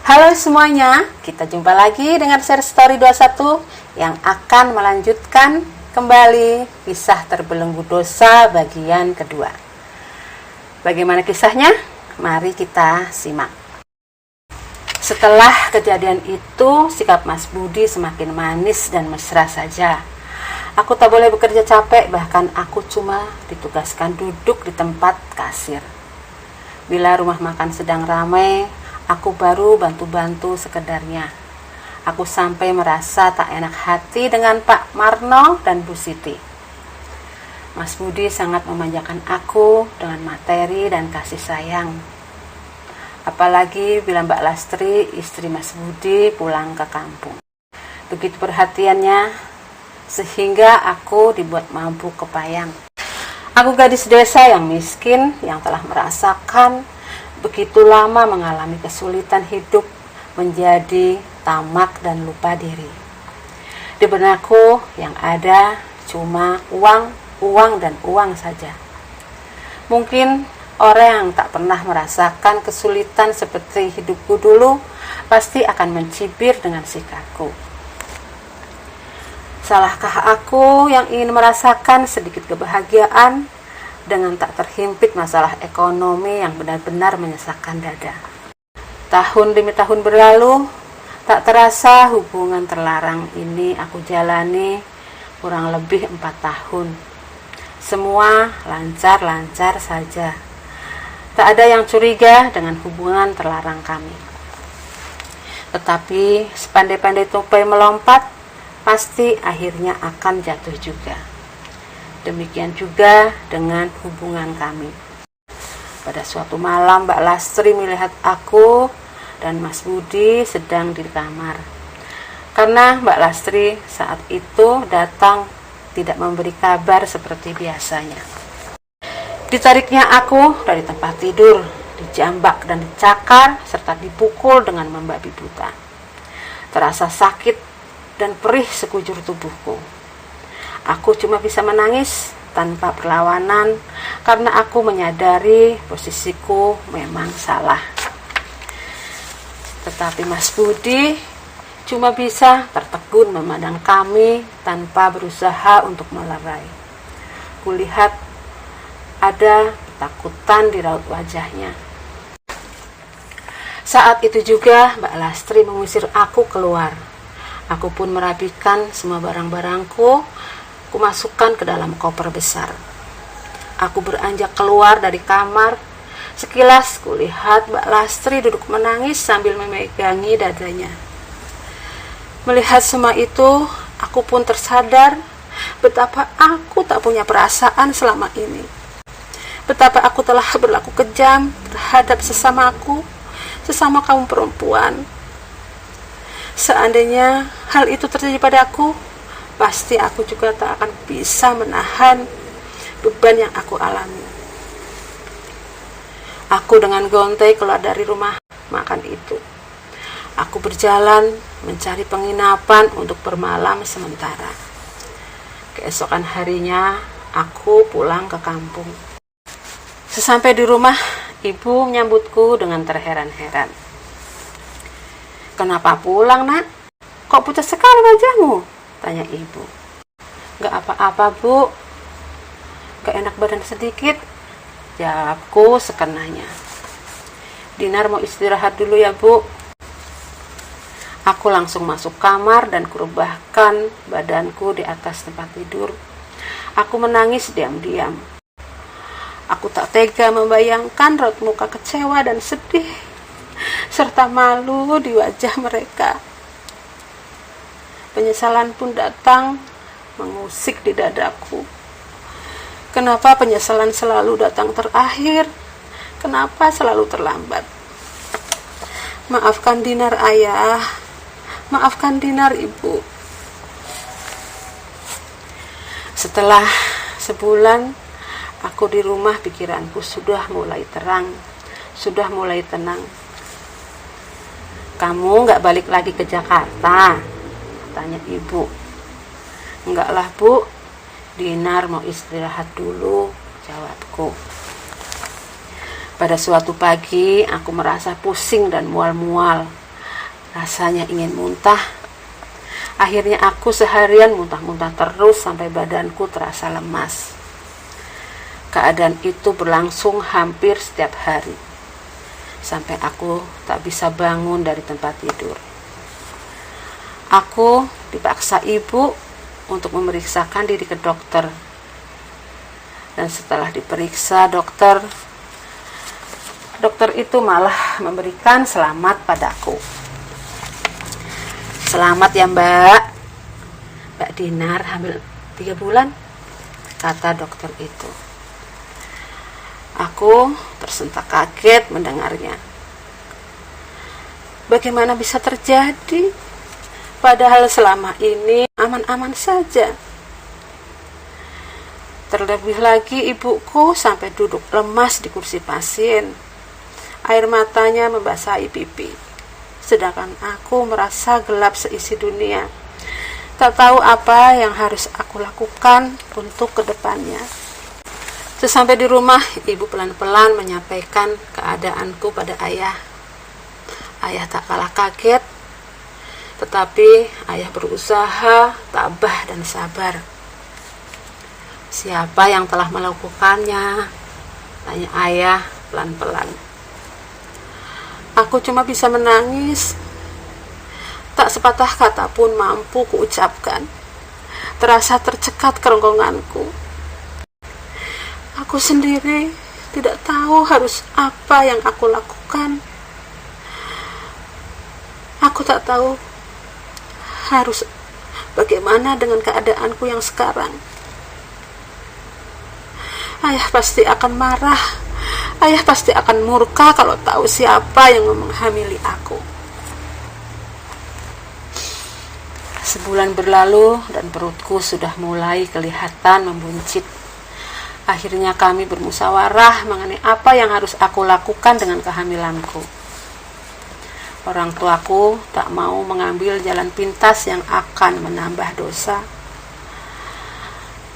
Halo semuanya, kita jumpa lagi dengan Share Story 21 yang akan melanjutkan kembali kisah terbelenggu dosa bagian kedua. Bagaimana kisahnya? Mari kita simak. Setelah kejadian itu, sikap Mas Budi semakin manis dan mesra saja. Aku tak boleh bekerja capek, bahkan aku cuma ditugaskan duduk di tempat kasir. Bila rumah makan sedang ramai, aku baru bantu-bantu sekedarnya. Aku sampai merasa tak enak hati dengan Pak Marno dan Bu Siti. Mas Budi sangat memanjakan aku dengan materi dan kasih sayang. Apalagi bila Mbak Lastri, istri Mas Budi, pulang ke kampung. Begitu perhatiannya, sehingga aku dibuat mampu kepayang. Aku gadis desa yang miskin, yang telah merasakan begitu lama mengalami kesulitan hidup, menjadi tamak dan lupa diri. Di benakku yang ada cuma uang dan uang saja. Mungkin orang yang tak pernah merasakan kesulitan seperti hidupku dulu pasti akan mencibir dengan sikapku. Salahkah aku yang ingin merasakan sedikit kebahagiaan dengan tak terhimpit masalah ekonomi yang benar-benar menyesakkan dada? Tahun demi tahun berlalu, tak terasa hubungan terlarang ini aku jalani kurang lebih 4 tahun. Semua lancar-lancar saja. Tak ada yang curiga dengan hubungan terlarang kami. Tetapi sepandai-pandai tupai melompat, pasti akhirnya akan jatuh juga. Demikian juga dengan hubungan kami. Pada suatu malam Mbak Lastri melihat aku dan Mas Budi sedang di kamar. Karena Mbak Lastri saat itu datang tidak memberi kabar seperti biasanya. Ditariknya aku dari tempat tidur, dijambak dan dicakar serta dipukul dengan membabi buta. Terasa sakit dan perih sekujur tubuhku. Aku cuma bisa menangis tanpa perlawanan karena aku menyadari posisiku memang salah. Tetapi Mas Budi cuma bisa tertegun memandang kami tanpa berusaha untuk melerai. Kulihat ada ketakutan di raut wajahnya. Saat itu juga Mbak Lastri mengusir aku keluar. Aku pun merapikan semua barang-barangku, kumasukkan ke dalam koper besar. Aku beranjak keluar dari kamar. Sekilas kulihat Mbak Lastri duduk menangis sambil memegangi dadanya. Melihat semua itu, aku pun tersadar betapa aku tak punya perasaan selama ini. Betapa aku telah berlaku kejam terhadap sesamaku, sesama kaum perempuan. Seandainya hal itu terjadi padaku, pasti aku juga tak akan bisa menahan beban yang aku alami. Aku dengan gontai keluar dari rumah makan itu. Aku berjalan mencari penginapan untuk bermalam sementara. Keesokan harinya, aku pulang ke kampung. Sesampai di rumah, ibu menyambutku dengan terheran-heran. "Kenapa pulang, Nak? Kok pucat sekali wajahmu?" tanya ibu. "Gak apa-apa, Bu. Gak enak badan sedikit," jawabku sekenanya. "Dinar mau istirahat dulu ya, Bu." Aku langsung masuk kamar dan kurubahkan badanku di atas tempat tidur. Aku menangis diam-diam. Aku tak tega membayangkan raut muka kecewa dan sedih serta malu di wajah mereka. Penyesalan pun datang mengusik di dadaku. Kenapa penyesalan selalu datang terakhir? Kenapa selalu terlambat? Maafkan Dinar, Ayah. Maafkan Dinar, Ibu. Setelah sebulan aku di rumah, pikiranku sudah mulai terang, sudah mulai tenang. "Kamu gak balik lagi ke Jakarta?" tanya ibu. "Enggak lah, Bu. Dinar mau istirahat dulu," jawabku. Pada suatu pagi, aku merasa pusing dan mual-mual. Rasanya ingin muntah. Akhirnya aku seharian muntah-muntah terus sampai badanku terasa lemas. Keadaan itu berlangsung hampir setiap hari, sampai aku tak bisa bangun dari tempat tidur. Aku dipaksa ibu untuk memeriksakan diri ke dokter. Dan setelah diperiksa dokter itu malah memberikan selamat padaku. "Selamat ya Mbak Dinar hamil 3 bulan, kata dokter itu. Aku tersentak kaget mendengarnya. Bagaimana bisa terjadi? Padahal selama ini aman-aman saja. Terlebih lagi ibuku sampai duduk lemas di kursi pasien. Air matanya membasahi pipi. Sedangkan aku merasa gelap seisi dunia. Tak tahu apa yang harus aku lakukan untuk kedepannya. Sesampai di rumah, ibu pelan-pelan menyampaikan keadaanku pada ayah. Ayah tak kalah kaget, tetapi ayah berusaha tabah dan sabar. "Siapa yang telah melakukannya?" tanya ayah pelan-pelan. Aku cuma bisa menangis. Tak sepatah kata pun mampu kuucapkan. Terasa tercekat kerongkonganku. Aku sendiri tidak tahu harus apa yang aku lakukan. Aku tak tahu harus bagaimana dengan keadaanku yang sekarang. Ayah pasti akan marah. Ayah pasti akan murka kalau tahu siapa yang menghamili aku. Sebulan berlalu dan perutku sudah mulai kelihatan membuncit. Akhirnya kami bermusyawarah mengenai apa yang harus aku lakukan dengan kehamilanku. Orang tuaku tak mau mengambil jalan pintas yang akan menambah dosa.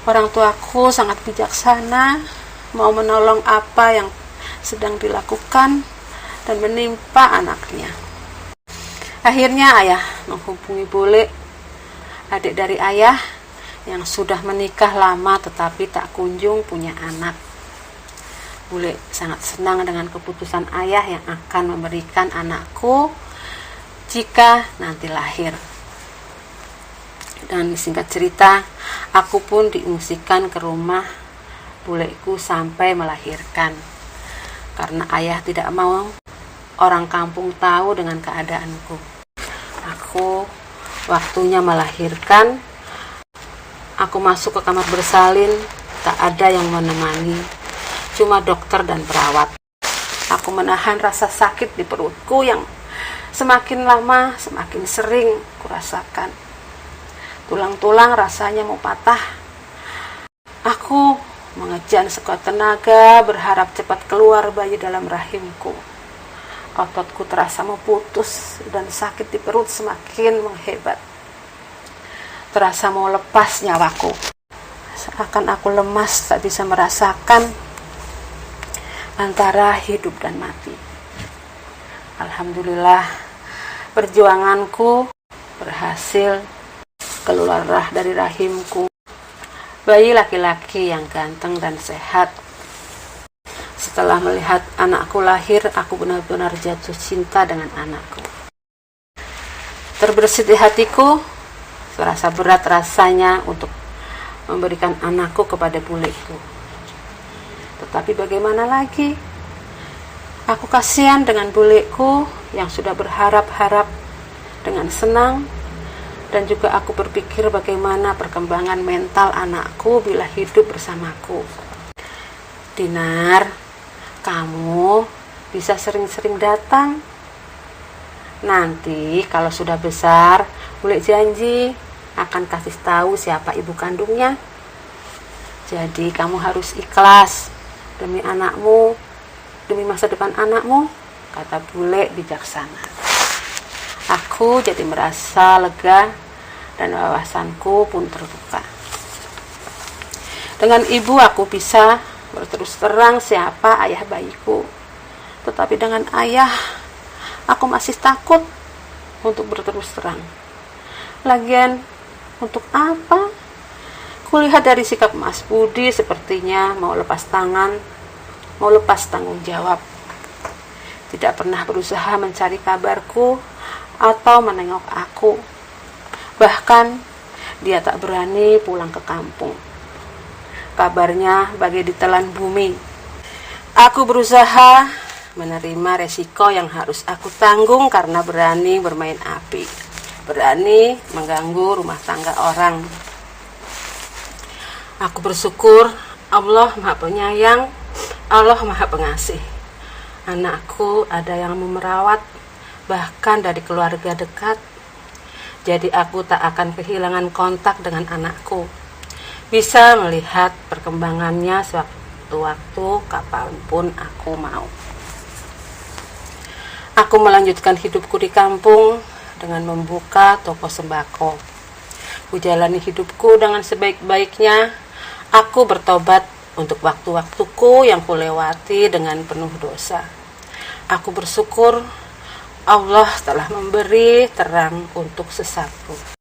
Orang tuaku sangat bijaksana, mau menolong apa yang sedang dilakukan dan menimpa anaknya. Akhirnya ayah menghubungi Bule, adik dari ayah yang sudah menikah lama tetapi tak kunjung punya anak. Bule sangat senang dengan keputusan ayah yang akan memberikan anakku jika nanti lahir. Dan singkat cerita, aku pun diungsikan ke rumah buleku sampai melahirkan. Karena ayah tidak mau orang kampung tahu dengan keadaanku. Aku waktunya melahirkan. Aku masuk ke kamar bersalin, tak ada yang menemani, cuma dokter dan perawat. Aku menahan rasa sakit di perutku yang semakin lama semakin sering kurasakan. Tulang-tulang rasanya mau patah. Aku mengejan sekuat tenaga, berharap cepat keluar bayi dalam rahimku. Ototku terasa mau putus dan sakit di perut semakin menghebat. Terasa mau lepas nyawaku. Seakan aku lemas, tak bisa merasakan antara hidup dan mati. Alhamdulillah, perjuanganku berhasil. Keluar dari rahimku bayi laki-laki yang ganteng dan sehat. Setelah melihat anakku lahir, aku benar-benar jatuh cinta dengan anakku. Terbersit di hatiku, serasa berat rasanya untuk memberikan anakku kepada buleku. Tetapi bagaimana lagi? Aku kasihan dengan buleku yang sudah berharap-harap dengan senang. Dan juga aku berpikir bagaimana perkembangan mental anakku bila hidup bersamaku. Dinar, kamu bisa sering-sering datang. Nanti kalau sudah besar, Bule janji akan kasih tahu siapa ibu kandungnya. Jadi kamu harus ikhlas demi anakmu, demi masa depan anakmu, kata Bule bijaksana. Aku jadi merasa lega dan wawasanku pun terbuka. Dengan ibu aku bisa berterus terang siapa ayah bayiku. Tetapi dengan ayah aku masih takut. untuk berterus terang. Lagian, untuk apa? Kulihat dari sikap Mas Budi sepertinya mau lepas tangan, mau lepas tanggung jawab. Tidak pernah berusaha mencari kabarku atau menengok aku. Bahkan, dia tak berani pulang ke kampung. Kabarnya bagai ditelan bumi. Aku berusaha menerima resiko yang harus aku tanggung karena berani bermain api, berani mengganggu rumah tangga orang. Aku bersyukur Allah Maha Penyayang, Allah Maha Pengasih. Anakku ada yang memerawat, bahkan dari keluarga dekat. Jadi aku tak akan kehilangan kontak dengan anakku. Bisa melihat perkembangannya sewaktu-waktu kapanpun aku mau. Aku melanjutkan hidupku di kampung dengan membuka toko sembako. Kujalani hidupku dengan sebaik-baiknya. Aku bertobat untuk waktu-waktuku yang kulewati dengan penuh dosa. Aku bersyukur Allah telah memberi terang untuk sesatku.